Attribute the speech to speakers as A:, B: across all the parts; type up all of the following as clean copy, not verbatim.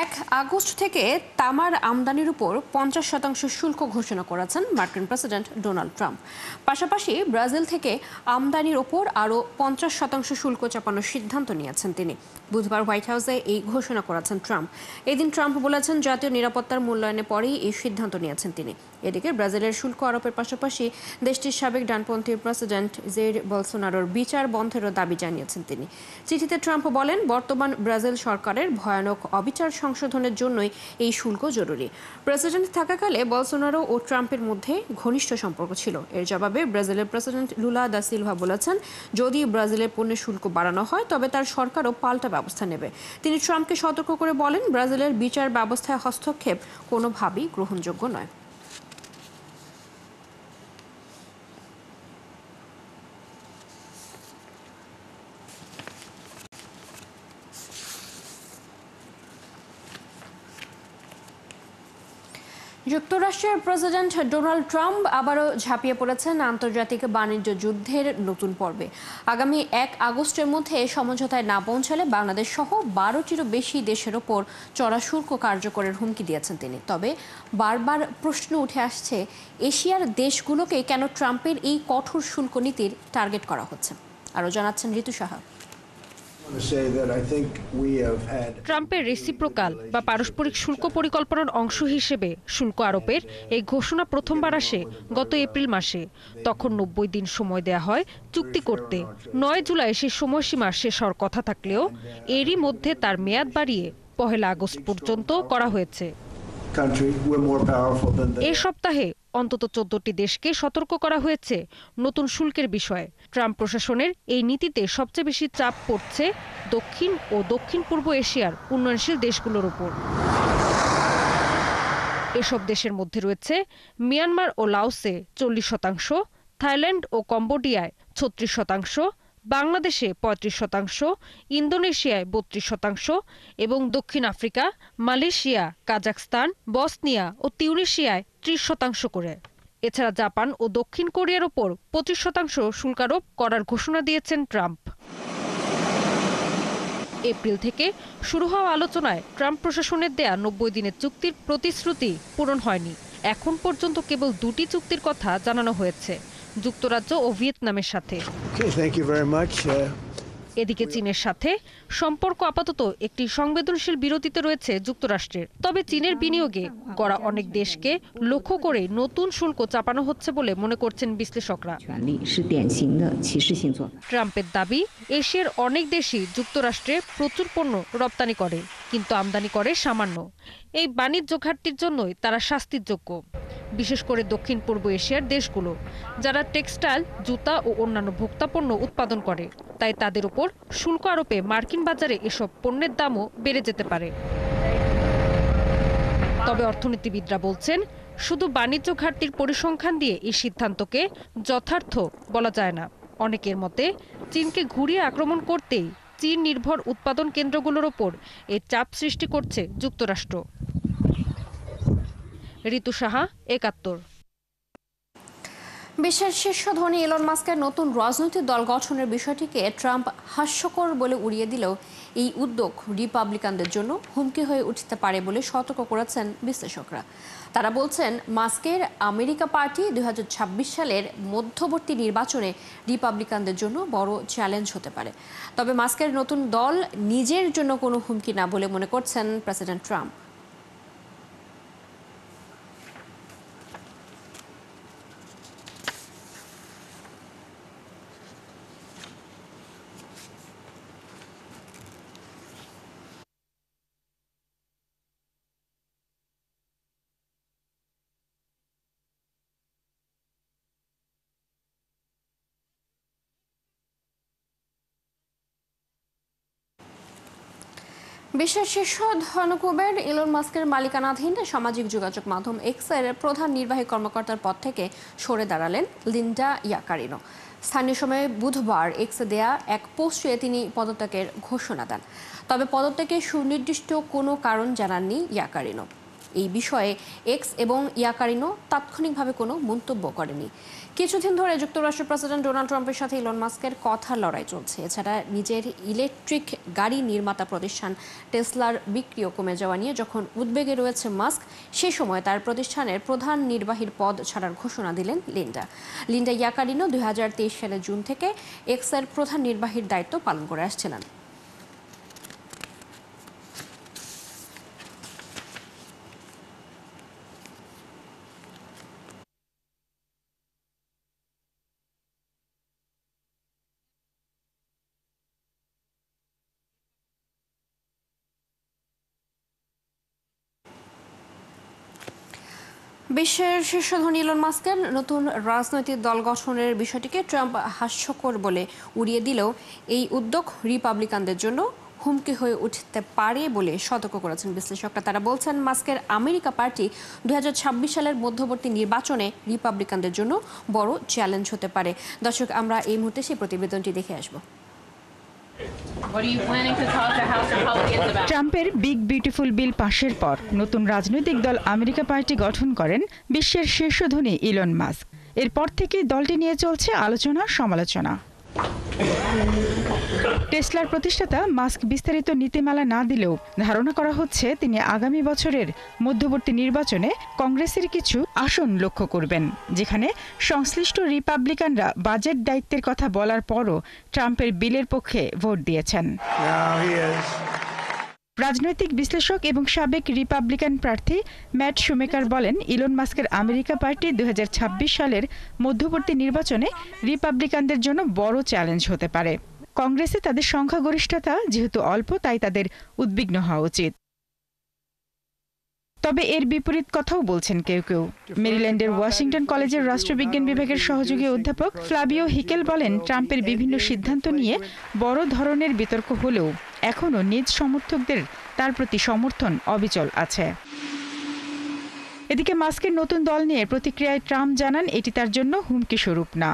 A: এক আগস্ট থেকে তামার আমদানির উপর 50% শুল্ক ঘোষণা করেছেন মার্কিন প্রেসিডেন্ট ডোনাল্ড ট্রাম্প। পাশাপাশি ব্রাজিল থেকে আমদানির ওপর আরও 50% শুল্ক চাপানোর সিদ্ধান্ত নিয়েছেন তিনি। বুধবার হোয়াইট হাউসে এই ঘোষণা করেছেন ট্রাম্প। এদিন ট্রাম্প বলেছেন জাতীয় নিরাপত্তার মূল্যায়নের পরেই এই সিদ্ধান্ত নিয়েছেন তিনি। এদিকে ব্রাজিলের শুল্ক আরোপের পাশাপাশি দেশটির সাবেক ডানপন্থী প্রেসিডেন্ট জেইর বলসোনারোর বিচার বন্ধেরও দাবি জানিয়েছেন তিনি। চিঠিতে ট্রাম্প বলেন, বর্তমান ব্রাজিল সরকারের ভয়ানক অবিচার সংশোধনের জন্যই এই শুল্ক জরুরি। প্রেসিডেন্ট থাকাকালে বলসোনারো ও ট্রাম্পের মধ্যে ঘনিষ্ঠ সম্পর্ক ছিল। এর জবাবে ব্রাজিলের প্রেসিডেন্ট লুলা দা সিলভা বলেছেন, যদি ব্রাজিলের পণ্যের শুল্ক বাড়ানো হয় তবে তার সরকারও পাল্টা ব্যবস্থা নেবে। তিনি ট্রাম্পকে সতর্ক করে বলেন, ব্রাজিলের বিচার ব্যবস্থায় হস্তক্ষেপ কোনোভাবেই গ্রহণযোগ্য নয়। যুক্তরাষ্ট্রের প্রেসিডেন্ট ডোনাল্ড ট্রাম্প আবারও ঝাঁপিয়ে পড়েছেন আন্তর্জাতিক বাণিজ্য যুদ্ধের নতুন পর্বে। আগামী 1 আগস্টের মধ্যে সমঝোতায় না পৌঁছালে বাংলাদেশ সহ 12টিরও বেশি দেশের ওপর চড়া শুল্ক কার্যকরের হুমকি দিয়েছেন তিনি। তবে বারবার প্রশ্ন উঠে আসছে, এশিয়ার দেশগুলোকে কেন ট্রাম্পের এই কঠোর শুল্ক নীতির টার্গেট করা হচ্ছে। আরও জানাচ্ছেন ঋতু সাহা।
B: ট্রাম্পের রেসিপ্রোকাল বা পারস্পরিক শুল্ক পরিকল্পনার অংশ হিসেবে শুল্ক আরোপের এই ঘোষণা প্রথমবার আসে গত এপ্রিল মাসে। তখন 90 দিন সময় দেয়া হয় চুক্তি করতে। 9 জুলাই সেই সময়সীমা শেষ হওয়ার কথা থাকলেও এরই মধ্যে তার মেয়াদ বাড়িয়ে 1 আগস্ট পর্যন্ত করা হয়েছে। এই সপ্তাহে অন্তত 14টি দেশকে সতর্ক করা হয়েছে নতুন শুল্কের বিষয়ে। ট্রাম্প প্রশাসনের এই নীতিতে সবচেয়ে বেশি চাপ পড়ছে দক্ষিণ ও দক্ষিণ পূর্ব এশিয়ার উন্নয়নশীল দেশগুলোর উপর। এসব দেশের মধ্যে রয়েছে মিয়ানমার ও লাওসে 40%, থাইল্যান্ড ও কম্বোডিয়ায় 36%, বাংলাদেশে 35%, ইন্দোনেশিয়ায় 32% এবং দক্ষিণ আফ্রিকা, মালয়েশিয়া, কাজাখস্তান, বসনিয়া ও তিউনিসিয়ায় 30% করে। এছাড়া জাপান ও দক্ষিণ কোরিয়ার ওপর 25% শুল্কারোপ করার ঘোষণা দিয়েছেন ট্রাম্প। এপ্রিল থেকে শুরু হওয়া আলোচনায় ট্রাম্প প্রশাসনের দেয়া 90 দিনের চুক্তির প্রতিশ্রুতি পূরণ হয়নি। এখন পর্যন্ত কেবল 2টি চুক্তির কথা জানানো হয়েছে, যুক্তরাজ্য ও ভিয়েতনামের সাথে। এদিকে চীনের সাথে সম্পর্ক আপাতত একটি সংবেদনশীল বিরতিতে রয়েছে যুক্তরাষ্ট্রের। তবে চীনের বিনিয়োগে গড়া অনেক দেশকে লক্ষ্য করে নতুন শুল্ক চাপানো হচ্ছে বলে মনে করছেন বিশ্লেষকরা। ট্রাম্পের দাবি, এশিয়ার অনেক দেশই যুক্তরাষ্ট্রে প্রচুর পণ্য রপ্তানি করে, কিন্তু আমদানি করে সামান্য। এই বাণিজ্য ঘাটতির জন্যই তারা শাস্তির যোগ্য, বিশেষ করে দক্ষিণ পূর্ব এশিয়ার দেশগুলো, যারা টেক্সটাইল, জুতা ও অন্যান্য ভোক্তাপণ্য উৎপাদন করে। তাই তাদের উপর শুল্ক আরোপে মার্কিন বাজারে এসব পণ্যের দামও বেড়ে যেতে পারে। তবে অর্থনীতিবিদরা বলছেন, শুধু বাণিজ্য ঘাটতির পরিসংখ্যান দিয়ে এই সিদ্ধান্তকে যথার্থ বলা যায় না। অনেকের মতে, চীনকে ঘুরিয়ে আক্রমণ করতেই চীন নির্ভর উৎপাদন কেন্দ্রগুলোর ওপর এই চাপ সৃষ্টি করছে যুক্তরাষ্ট্র। ঋতু সাহা, 71।
A: বিশ্বের শীর্ষ ধনী ইলন মাস্কের নতুন রাজনৈতিক দল গঠনের বিষয়টিকে ট্রাম্প হাস্যকর বলে উড়িয়ে দিলেও এই উদ্যোগ রিপাবলিকানদের জন্য হুমকি হয়ে উঠতে পারে বলে সতর্ক করেছেন বিশ্লেষকরা। তারা বলছেন, মাস্কের আমেরিকা পার্টি 2026 সালের মধ্যবর্তী নির্বাচনে রিপাবলিকানদের জন্য বড় চ্যালেঞ্জ হতে পারে। তবে মাস্কের নতুন দল নিজের জন্য কোনো হুমকি না বলে মনে করছেন প্রেসিডেন্ট ট্রাম্প। বিশ্বের শীর্ষ ধনকুবের ইলন মাস্কের মালিকানাধীন সামাজিক যোগাযোগ মাধ্যম এক্সের প্রধান নির্বাহী কর্মকর্তার পদ থেকে সরে দাঁড়ালেন লিন্ডা ইয়াকারিনো। স্থানীয় সময়ে বুধবার এক্সে দেয়া এক পোস্টে তিনি পদত্যাগের ঘোষণা দেন। তবে পদত্যাগের সুনির্দিষ্ট কোনো কারণ জানাননি ইয়াকারিনো। এই বিষয়ে এক্স এবং ইয়াকারিনো তাৎক্ষণিকভাবে কোনো মন্তব্য করেনি। কিছুদিন ধরে যুক্তরাষ্ট্রের প্রেসিডেন্ট ডোনাল্ড ট্রাম্পের সাথে ইলন মাস্কের কথার লড়াই চলছে। এছাড়া নিজের ইলেকট্রিক গাড়ি নির্মাতা প্রতিষ্ঠান টেসলার বিক্রিও কমে যাওয়া নিয়ে যখন উদ্বেগে রয়েছে মাস্ক, সে সময় তার প্রতিষ্ঠানের প্রধান নির্বাহীর পদ ছাড়ার ঘোষণা দিলেন লিন্ডা ইয়াকারিনো 2023 সালের জুন থেকে এক্সের প্রধান নির্বাহীর দায়িত্ব পালন করে আসছিলেন। বিশ্বের শীর্ষ ধনী ইলন মাস্কের নতুন রাজনৈতিক দল গঠনের বিষয়টিকে ট্রাম্প হাস্যকর বলে উড়িয়ে দিলেও এই উদ্যোগ রিপাবলিকানদের জন্য হুমকি হয়ে উঠতে পারে বলে সতর্ক করেছেন বিশ্লেষকরা। তারা বলছেন মাস্কের আমেরিকা পার্টি 2026 সালের মধ্যবর্তী নির্বাচনে রিপাবলিকানদের জন্য বড় চ্যালেঞ্জ হতে পারে। দর্শক, আমরা এই মুহূর্তে সেই প্রতিবেদনটি দেখে আসব।
C: ট্রাম্পের বিগ বিউটিফুল বিল পাশের পর নতুন রাজনৈতিক দল আমেরিকা পার্টি গঠন করেন বিশ্বের শীর্ষ ধনী ইলন মাস্ক। এরপর থেকে দলটি নিয়ে চলছে আলোচনা সমালোচনা। টেসলার প্রতিষ্ঠাতা মাস্ক বিস্তারিত নীতিমালা না দিলেও ধারণা করা হচ্ছে তিনি আগামী বছরের মধ্যবর্তী নির্বাচনে কংগ্রেসের কিছু আসন লক্ষ্য করবেন, যেখানে সংশ্লিষ্ট রিপাবলিকানরা বাজেট দায়িত্বের কথা বলার পরও ট্রাম্পের বিলের পক্ষে ভোট দিয়েছেন। রাজনৈতিক বিশ্লেষক এবং সাবেক রিপাবলিকান প্রার্থী ম্যাট শুমেকার বলেন, ইলন মাস্কের আমেরিকা পার্টি 2026 সালের মধ্যবর্তী নির্বাচনে রিপাবলিকানদের জন্য বড় চ্যালেঞ্জ হতে পারে। কংগ্রেসে তাদের সংখ্যাগরিষ্ঠতা যেহেতু অল্প, তাই তাদের উদ্বিগ্ন হওয়া উচিত। তবে এর বিপরীত কথাও বলছেন কেউ কেউ। মেরিল্যান্ডের ওয়াশিংটন কলেজের রাষ্ট্রবিজ্ঞান বিভাগের সহযোগী অধ্যাপক ফ্লাভিও হিকেল বলেন, ট্রাম্পের বিভিন্ন সিদ্ধান্ত নিয়ে বড় ধরনের বিতর্ক হলেও এখনও নিজ সমর্থকদের তার প্রতি সমর্থন অবিচল আছে। এদিকে মাস্কের নতুন দল নিয়ে প্রতিক্রিয়ায় ট্রাম্প জানান, এটি তার জন্য হুমকি স্বরূপ না।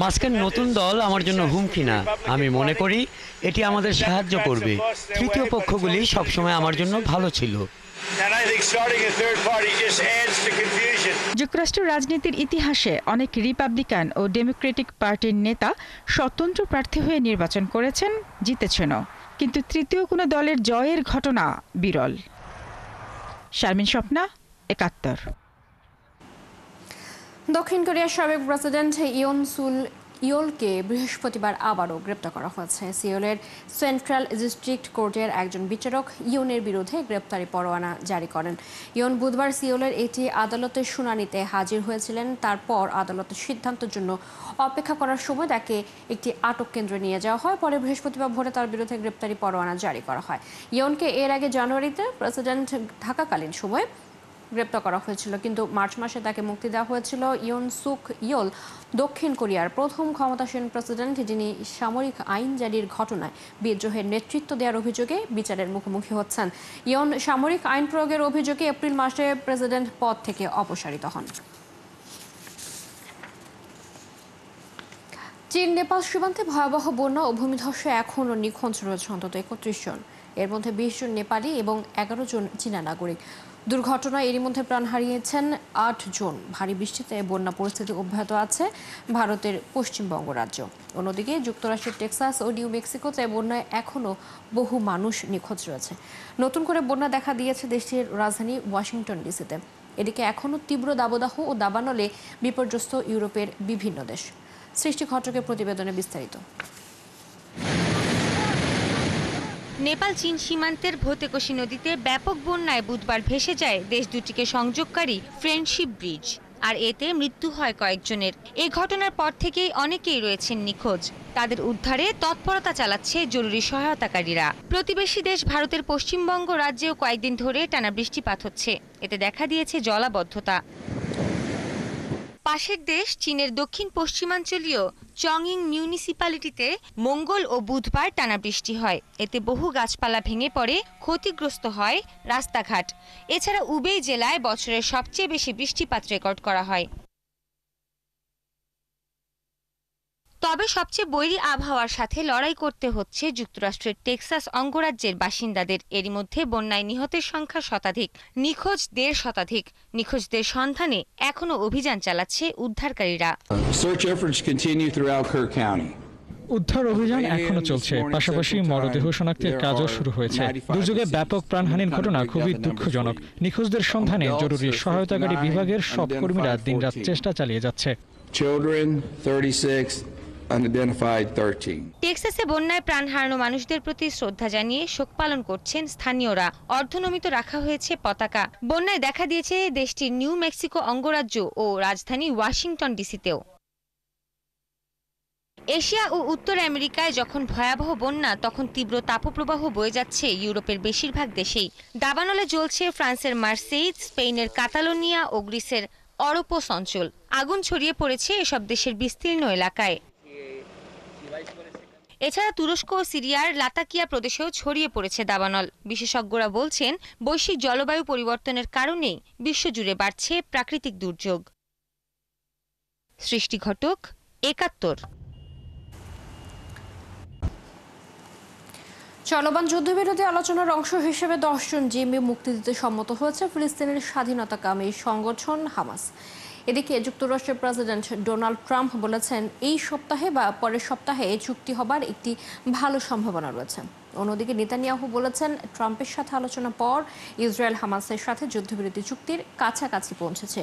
D: মাস্কের নতুন দল আমার জন্য হুমকি না। আমি মনে করি এটি আমাদের সাহায্য করবে। তৃতীয় পক্ষগুলি সবসময় আমার জন্য ভালো ছিল।
C: যুক্তরাষ্ট্রের রাজনীতির ইতিহাসে অনেক রিপাবলিকান ও ডেমোক্রেটিক পার্টির নেতা স্বতন্ত্র প্রার্থী হয়ে নির্বাচন করেছেন, জিতেছেনও, কিন্তু তৃতীয় কোনো দলের জয়ের ঘটনা বিরল। শারমিন স্বপ্না, ৭১।
A: দক্ষিণ কোরিয়ার সাবেক প্রেসিডেন্ট ইয়ন সুল ইয়োলকে বৃহস্পতিবার আবারও গ্রেপ্তার করা হয়েছে। সিওলের সেন্ট্রাল ডিস্ট্রিক্ট কোর্টের একজন বিচারক ইয়নের বিরুদ্ধে গ্রেপ্তারি পরোয়ানা জারি করেন। ইয়ন বুধবার সিওলের একটি আদালতের শুনানিতে হাজির হয়েছিলেন। তারপর আদালতের সিদ্ধান্তের জন্য অপেক্ষা করার সময় তাকে একটি আটক কেন্দ্রে নিয়ে যাওয়া হয়। পরে বৃহস্পতিবার ভোরে তার বিরুদ্ধে গ্রেপ্তারি পরোয়ানা জারি করা হয়। ইয়নকে এর আগে জানুয়ারিতে প্রেসিডেন্ট থাকাকালীন সময়ে গ্রেপ্তার করা হয়েছিল, কিন্তু মার্চ মাসে তাকে মুক্তি দেওয়া হয়েছিল। ইয়ন সুক ইয়োল দক্ষিণ কোরিয়ার প্রথম ক্ষমতাসীন প্রেসিডেন্ট, যিনি সামরিক আইন জারির ঘটনায় বিদ্রোহের নেতৃত্ব দেওয়ার অভিযোগে বিচারের মুখোমুখি হচ্ছেন। ইয়ন সামরিক আইন প্রয়োগের অভিযোগে এপ্রিল মাসে প্রেসিডেন্ট পদ থেকে অপসারিত হন। চীন নেপাল সীমান্তে ভয়াবহ বন্যা ও ভূমিধসে এখনও নিখোঁজ রয়েছে অন্তত ৩১ জন। এর মধ্যে ২০ জন নেপালি এবং ১১ জন চীনা নাগরিক। দুর্ঘটনায় এরই মধ্যে প্রাণ হারিয়েছেন ৮ জন। ভারী বৃষ্টিতে বন্যা পরিস্থিতি অব্যাহত আছে ভারতের পশ্চিমবঙ্গ রাজ্য। অন্যদিকে যুক্তরাষ্ট্রের টেক্সাস ও নিউ মেক্সিকোতে বন্যায় এখনও বহু মানুষ নিখোঁজ রয়েছে। নতুন করে বন্যা দেখা দিয়েছে দেশটির রাজধানী ওয়াশিংটন ডিসিতে। এদিকে এখনও তীব্র দাবদাহ ও দাবানলে বিপর্যস্ত ইউরোপের বিভিন্ন দেশ। সৃষ্টি ঘটকের প্রতিবেদনে বিস্তারিত।
E: নেপাল চীন সীমান্তের ভোতেকোশি নদীতে ব্যাপক বন্যায় বুধবার ভেসে যায় দেশ দুটিকে সংযোগকারী ফ্রেন্ডশিপ ব্রিজ, আর এতে মৃত্যু হয় কয়েকজনের। এই ঘটনার পর থেকেই অনেকেই রয়েছেন নিখোঁজ। তাদের উদ্ধারে তৎপরতা চালাচ্ছে জরুরি সহায়তাকারীরা। প্রতিবেশী দেশ ভারতের পশ্চিমবঙ্গ রাজ্যেও কয়েকদিন ধরে টানা বৃষ্টিপাত হচ্ছে। এতে দেখা দিয়েছে জলাবদ্ধতা। পাশের দেশ চীনের দক্ষিণ পশ্চিমাঞ্চলীয় চংইং মিউনিসিপ্যালিটিতে মঙ্গল ও বুধবার টানা বৃষ্টি হয়। এতে বহু গাছপালা ভেঙে পড়ে, ক্ষতিগ্রস্ত হয় রাস্তাঘাট। এছাড়া উবেই জেলায় বছরের সবচেয়ে বেশি বৃষ্টিপাত রেকর্ড করা হয়। তবে সবচেয়ে বৈরী আবহাওয়ার সাথে লড়াই করতে হচ্ছে যুক্তরাষ্ট্রের টেক্সাস অঙ্গরাজ্যের বাসিন্দাদের। এরই মধ্যে বন্যায় নিহতের সংখ্যা শতাধিক, নিখোঁজ 1.5 শতাধিক। নিখোঁজদের সন্ধানে এখনো অভিযান চালাচ্ছে উদ্ধারকারীরা।
F: উদ্ধার অভিযান এখনো চলছে, পাশাপাশি মরদেহ শনাক্তের কাজও শুরু হয়েছে। দুর্যোগে ব্যাপক প্রাণহানির ঘটনা খুবই দুঃখজনক। নিখোঁজদের সন্ধানে জরুরি সহায়তাকারী বিভাগের সব কর্মীরা দিনরাত চেষ্টা চালিয়ে যাচ্ছে।
E: টেক্সাসে বন্যায় প্রাণ হারানো মানুষদের প্রতি শ্রদ্ধা জানিয়ে শোক পালন করছেন স্থানীয়রা। অর্ধনমিত রাখা হয়েছে পতাকা। বন্যায় দেখা দিয়েছে দেশটির নিউ মেক্সিকো অঙ্গরাজ্য ও রাজধানী ওয়াশিংটন ডিসিতেও। এশিয়া ও উত্তর আমেরিকায় যখন ভয়াবহ বন্যা, তখন তীব্র তাপপ্রবাহ বয়ে যাচ্ছে ইউরোপের বেশিরভাগ দেশেই। দাবানলে জ্বলছে ফ্রান্সের মার্সেইজ, স্পেনের কাতালোনিয়া ও গ্রিসের অরোপোস অঞ্চল। আগুন ছড়িয়ে পড়েছে এসব দেশের বিস্তীর্ণ এলাকায়। এছাড়া তুরস্ক ও সিরিয়ার লাতাকিয়া প্রদেশেও ছড়িয়ে পড়েছে দাবানল। বিশেষজ্ঞরা বলছেন, বৈশ্বিক জলবায়ু পরিবর্তনের কারণেই বিশ্বজুড়ে বাড়ছে প্রাকৃতিক দুর্যোগ। সৃষ্টি ঘটক, ৭১।
A: চলমান যুদ্ধবিরতি আলোচনার অংশ হিসেবে 10 জন জিম্মি মুক্তি দিতে সম্মত হয়েছে ফিলিস্তিনের স্বাধীনতাকামী সংগঠন হামাস। এদিকে যুক্তরাষ্ট্রের প্রেসিডেন্ট ডোনাল্ড ট্রাম্প বলেছেন, এই সপ্তাহে বা পরের সপ্তাহে চুক্তি হবার একটি ভালো সম্ভাবনা রয়েছে। অন্যদিকে নেতানিয়াহু বলেছেন, ট্রাম্পের সাথে আলোচনার পর ইসরায়েল হামাসের সাথে যুদ্ধবিরতি চুক্তির কাছাকাছি পৌঁছেছে।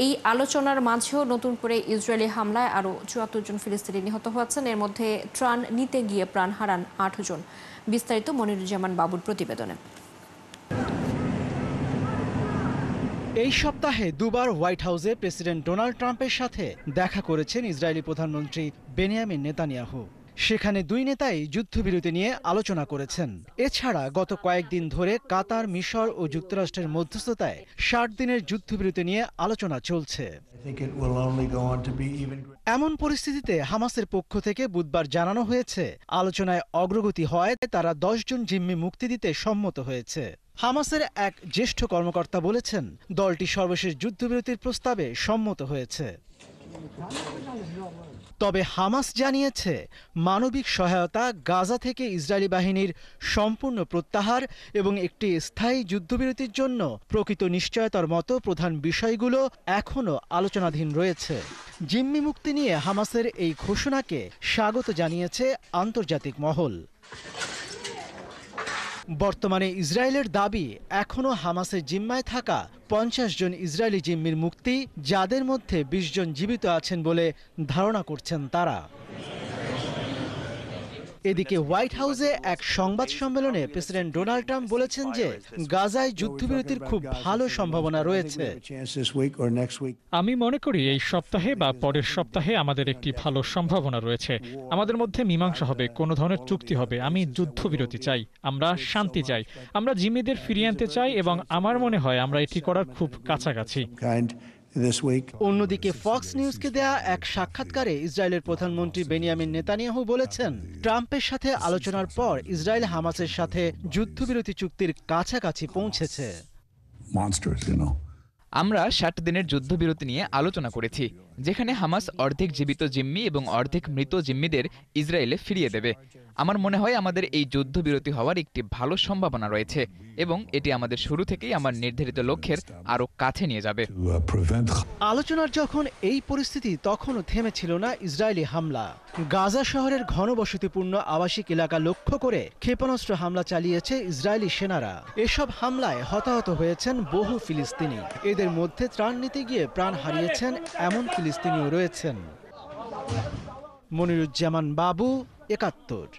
A: এই আলোচনার মাঝেও নতুন করে ইসরায়েলি হামলায় আরও ৭৪ জন ফিলিস্তিনি নিহত হয়েছেন। এর মধ্যে ত্রাণ নিতে গিয়ে প্রাণ হারান ৮ জন। বিস্তারিত মনিরুজ্জামান বাবুর প্রতিবেদনে।
G: এই সপ্তাহে দুবার হোয়াইট হাউসে প্রেসিডেন্ট ডোনাল্ড ট্রাম্পের সাথে দেখা করেছেন ইসরায়েলি প্রধানমন্ত্রী বেনিয়ামিন নেতানিয়াহু। সেখানে দুই নেতাই যুদ্ধবিরতি নিয়ে আলোচনা করেছেন। এছাড়া গত কয়েকদিন ধরে কাতার, মিশর ও যুক্তরাষ্ট্রের মধ্যস্থতায় 60 দিনের যুদ্ধবিরতি নিয়ে আলোচনা চলছে। এমন পরিস্থিতিতে হামাসের পক্ষ থেকে বুধবার জানানো হয়েছে, আলোচনায় অগ্রগতি হয় তারা 10 জন জিম্মি মুক্তি দিতে সম্মত হয়েছে। হামাসের এক জ্যেষ্ঠ কর্মকর্তা বলেছেন, দলটি সর্বশেষ যুদ্ধবিরতির প্রস্তাবে সম্মত হয়েছে। তবে হামাস জানিয়েছে, মানবিক সহায়তা, গাজা থেকে ইসরায়েলি বাহিনীর সম্পূর্ণ প্রত্যাহার এবং একটি স্থায়ী যুদ্ধবিরতির জন্য প্রকৃত নিশ্চয়তার মতো প্রধান বিষয়গুলো এখনও আলোচনাধীন রয়েছে। জিম্মি মুক্তি নিয়ে হামাসের এই ঘোষণাকে স্বাগত জানিয়েছে আন্তর্জাতিক মহল। বর্তমানে ইসরায়েলের দাবি, এখনও হামাসের জিম্মায় থাকা 50 জন ইসরায়েলি জিম্মির মুক্তি, যাদের মধ্যে 20 জন জীবিত আছেন বলে ধারণা করছেন তারা। এদিকে হোয়াইট হাউসে এক সংবাদ সম্মেলনে প্রেসিডেন্ট ডোনাল্ড ট্রাম্প বলেছেন যে গাজায় যুদ্ধবিরতির খুব ভালো সম্ভাবনা রয়েছে।
F: আমি মনে করি এই সপ্তাহে বা পরের সপ্তাহে আমাদের একটি ভালো সম্ভাবনা রয়েছে। আমাদের মধ্যে মীমাংসা হবে, কোনো ধরনের চুক্তি হবে। আমি যুদ্ধবিরতি চাই, আমরা শান্তি চাই, আমরা জিম্মিদের ফিরিয়ে আনতে চাই এবং আমার মনে হয় আমরা এটি করার খুব কাছাকাছি।
G: অন্যদিকে ফক্স নিউজকে দেয়া এক সাক্ষাৎকারে ইসরায়েলের প্রধানমন্ত্রী বেনিয়ামিন নেতানিয়াহু বলেছেন, ট্রাম্পের সাথে আলোচনার পর ইসরায়েল হামাসের সাথে যুদ্ধবিরতি চুক্তির কাছাকাছি পৌঁছেছে।
H: আমরা 60 দিনের যুদ্ধবিরতি নিয়ে আলোচনা করেছি, যেখানে হামাস অর্ধেক জীবিত জিম্মি এবং অর্ধেক মৃত জিম্মিদের ইসরায়েলে ফিরিয়ে দেবে। আমার মনে হয় আমাদের এই যুদ্ধবিরতি হওয়ার একটি ভালো সম্ভাবনা রয়েছে এবং এটি আমাদের শুরু থেকেই আমার নির্ধারিত লক্ষ্যের আরও কাছে নিয়ে যাবে।
G: আলোচনার যখন এই পরিস্থিতি, তখনও থেমেছিল না ইসরায়েলি হামলা। গাজা শহরের ঘনবসতিপূর্ণ আবাসিক এলাকা লক্ষ্য করে ক্ষেপণাস্ত্র হামলা চালিয়েছে ইসরায়েলি সেনারা। এসব হামলায় হতাহত হয়েছেন বহু ফিলিস্তিনি। এদের মধ্যে ত্রাণ নিতে গিয়ে প্রাণ হারিয়েছেন এমন ফিলিস্তিনিও রয়েছেন। মনিরুজ্জামান বাবু, ৭১।